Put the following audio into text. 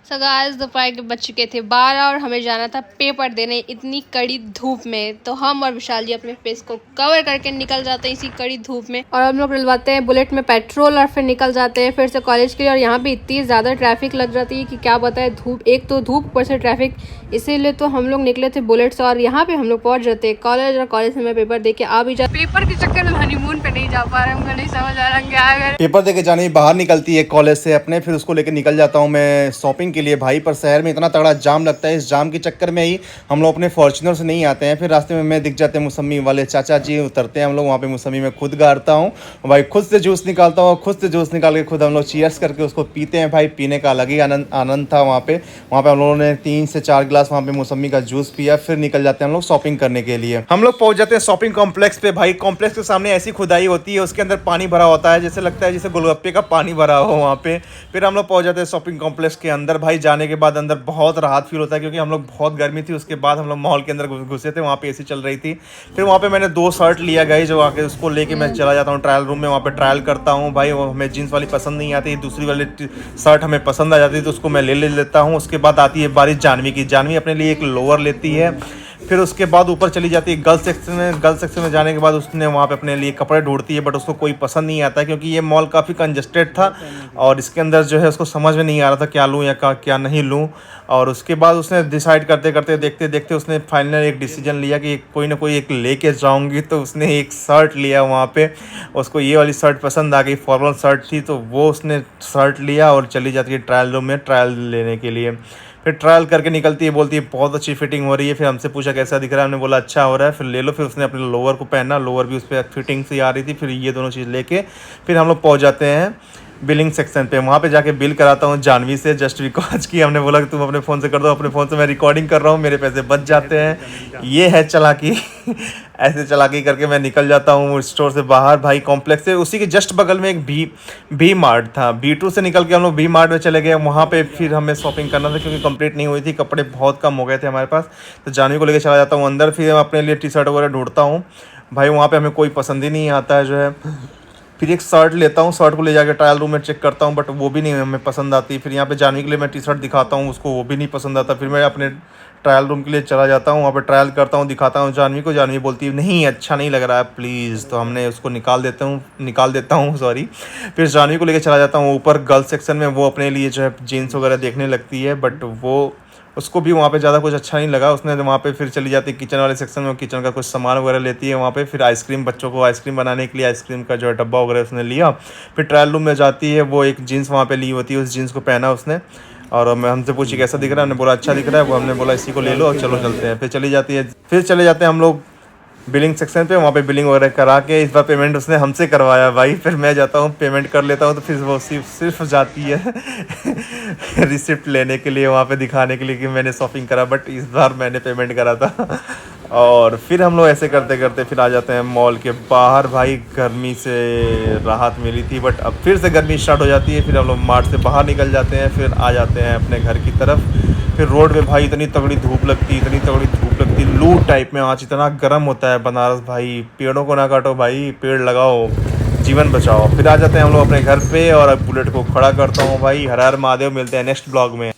So guys दोपहर के बज चुके थे 12 और हमें जाना था पेपर देने इतनी कड़ी धूप में। तो हम और विशाल जी अपने फेस को कवर करके निकल जाते हैं इसी कड़ी धूप में, और हम लोग डलवाते हैं बुलेट में पेट्रोल और फिर निकल जाते हैं फिर से कॉलेज के लिए। और यहाँ पे इतनी ज़्यादा ट्रैफिक लग जाती है कि क्या बताए, धूप, एक तो धूप ऊपर से ट्रैफिक, इसीलिए तो हम लोग निकले थे बुलेट से। और यहाँ पे हम लोग पहुँच जाते हैं कॉलेज, और कॉलेज में पेपर दे के आ भी जाते। पेपर के चक्कर में हनीमून पे नहीं जा पा रहे, हमको नहीं समझ आ रहा क्या अगर पेपर देके जाने बाहर निकलती है कॉलेज से अपने, फिर उसको लेकर निकल जाता हूँ मैं शॉपिंग के लिए भाई। पर शहर में इतना तगड़ा जाम लगता है, इस जाम के चक्कर में ही हम लोग अपने फॉर्च्यूनर से नहीं आते हैं। फिर रास्ते में मैं दिख जाते हैं मौसमी वाले चाचा जी, उतरते हैं हम लोग वहाँ पे। मौसमी में खुद गाड़ता हूँ भाई, खुद से जूस निकालता हूँ, खुद से जूस निकाल के खुद हम लोग चीयर्स करके उसको पीते हैं भाई। पीने का अलग ही आनंद था वहाँ पे हम लोगों ने 3 से 4 गिलास वहाँ पे मौसमी का जूस पिया। फिर निकल जाते हैं हम लोग शॉपिंग करने के लिए। हम लोग पहुँच जाते हैं शॉपिंग कॉम्प्लेक्स पे भाई। कॉम्प्लेक्स के सामने ऐसी खुदाई होती है, उसके अंदर पानी भरा होता है, जैसे लगता है जैसे गोलगप्पे का पानी भरा हो वहाँ पे। फिर हम लोग पहुँच जाते हैं शॉपिंग कॉम्प्लेक्स के अंदर भाई। जाने के बाद अंदर बहुत राहत फील होता है, क्योंकि हम लोग बहुत गर्मी थी। उसके बाद हम लोग मॉल के अंदर घुसे थे, वहाँ पे एसी चल रही थी। फिर वहाँ पे मैंने 2 शर्ट लिया गई, जो आके उसको लेके मैं चला जाता हूँ ट्रायल रूम में, वहाँ पे ट्रायल करता हूँ भाई। वो हमें जीन्स वाली पसंद नहीं आती, दूसरी वाली शर्ट हमें पसंद आ जाती है, तो उसको मैं ले लेता हूँ। उसके बाद आती है बारी जानवी की। जानवी अपने लिए एक लोअर लेती है। फिर उसके बाद ऊपर चली जाती है गर्ल्स सेक्शन में। गर्ल्स सेक्शन में जाने के बाद उसने वहाँ पे अपने लिए कपड़े ढूंढती है, बट उसको कोई पसंद नहीं आता, क्योंकि ये मॉल काफ़ी कंजस्टेड था और इसके अंदर जो है उसको समझ में नहीं आ रहा था क्या लूँ या क्या नहीं लूँ। और उसके बाद उसने डिसाइड करते करते देखते देखते उसने फाइनल एक डिसीजन लिया कि कोई ना कोई एक लेके जाऊँगी। तो उसने एक शर्ट लिया वहाँ पे, उसको ये वाली शर्ट पसंद आ गई, फॉर्मल शर्ट थी, तो वो उसने शर्ट लिया और चली जाती है ट्रायल रूम में ट्रायल लेने के लिए। फिर ट्रायल करके निकलती है, बोलती है बहुत अच्छी फिटिंग हो रही है। फिर हमसे पूछा कैसा दिख रहा है, हमने बोला अच्छा हो रहा है, फिर ले लो। फिर उसने अपने लोअर को पहना, लोअर भी उस पर फिटिंग से आ रही थी। फिर ये दोनों चीज़ लेके फिर हम लोग पहुँच जाते हैं बिलिंग सेक्शन पे। वहाँ पे जाके बिल कराता हूँ जानवी से, जस्ट बिकॉज कि हमने बोला कि तुम अपने फ़ोन से कर दो, अपने फ़ोन से मैं रिकॉर्डिंग कर रहा हूँ, मेरे पैसे बच जाते हैं। ये है चालाकी। ऐसे चालाकी करके मैं निकल जाता हूँ स्टोर से बाहर भाई। कॉम्प्लेक्स से उसी के जस्ट बगल में एक भी मार्ट था। B2 से निकल के हम लोग भी मार्ट में चले गए। वहाँ पे फिर हमें शॉपिंग करना था, क्योंकि कंप्लीट नहीं हुई थी, कपड़े बहुत कम हो गए थे हमारे पास। तो जानवी को लेकर चला जाता हूँ अंदर। फिर अपने लिए टी शर्ट वगैरह ढूंढता हूँ भाई। वहाँ पे हमें कोई पसंद ही नहीं आता है जो है। फिर एक शर्ट लेता हूँ, शर्ट को ले जाकर ट्रायल रूम में चेक करता हूँ, बट वो भी नहीं हमें पसंद आती। फिर यहाँ पे जानवी के लिए मैं टी शर्ट दिखाता हूँ, उसको वो भी नहीं पसंद आता। फिर मैं अपने ट्रायल रूम के लिए चला जाता हूँ, वहाँ पे ट्रायल करता हूँ, दिखाता हूँ जानवी को। जानवी बोलती है नहीं अच्छा नहीं लग रहा है प्लीज़, तो हमने उसको निकाल देता हूँ सॉरी। फिर जानवी को लेकर चला जाता हूँ ऊपर गर्ल्स सेक्शन में। वो अपने लिए जो है जीन्स वगैरह देखने लगती है, बट वो उसको भी वहाँ पे ज़्यादा कुछ अच्छा नहीं लगा। उसने वहाँ पे फिर चली जाती है किचन वाले सेक्शन में, किचन का कुछ सामान वगैरह लेती है वहाँ पे। फिर आइसक्रीम, बच्चों को आइसक्रीम बनाने के लिए आइसक्रीम का जो है डब्बा वगैरह उसने लिया। फिर ट्रायल रूम में जाती है, वो एक जीन्स वहाँ पे ली होती है, उस जीन्स को पहना उसने। और मैं हमसे पूछी कैसा दिख रहा है, हमने बोला अच्छा दिख रहा है। वो हमने बोला इसी को ले लो और चलो चलते हैं। फिर चली जाती है, फिर चले जाते हैं हम लोग बिलिंग सेक्शन पे। वहाँ पे बिलिंग वगैरह करा के, इस बार पेमेंट उसने हमसे करवाया भाई। फिर मैं जाता हूँ पेमेंट कर लेता हूँ, तो फिर वो सिर्फ जाती है रिसिप्ट लेने के लिए, वहाँ पे दिखाने के लिए कि मैंने शॉपिंग करा, बट इस बार मैंने पेमेंट करा था। और फिर हम लोग ऐसे करते करते फिर आ जाते हैं मॉल के बाहर भाई। गर्मी से राहत मिली थी, बट अब फिर से गर्मी स्टार्ट हो जाती है। फिर हम लोग मार्ट से बाहर निकल जाते हैं, फिर आ जाते हैं अपने घर की तरफ। फिर रोड पे भाई इतनी तगड़ी धूप लगती, लू टाइप में आज इतना गर्म होता है बनारस भाई। पेड़ों को ना काटो भाई, पेड़ लगाओ, जीवन बचाओ। फिर आ जाते हैं हम लोग अपने घर पे, और अब बुलेट को खड़ा करता हूँ भाई। हर हर महादेव, मिलते हैं नेक्स्ट ब्लॉग में।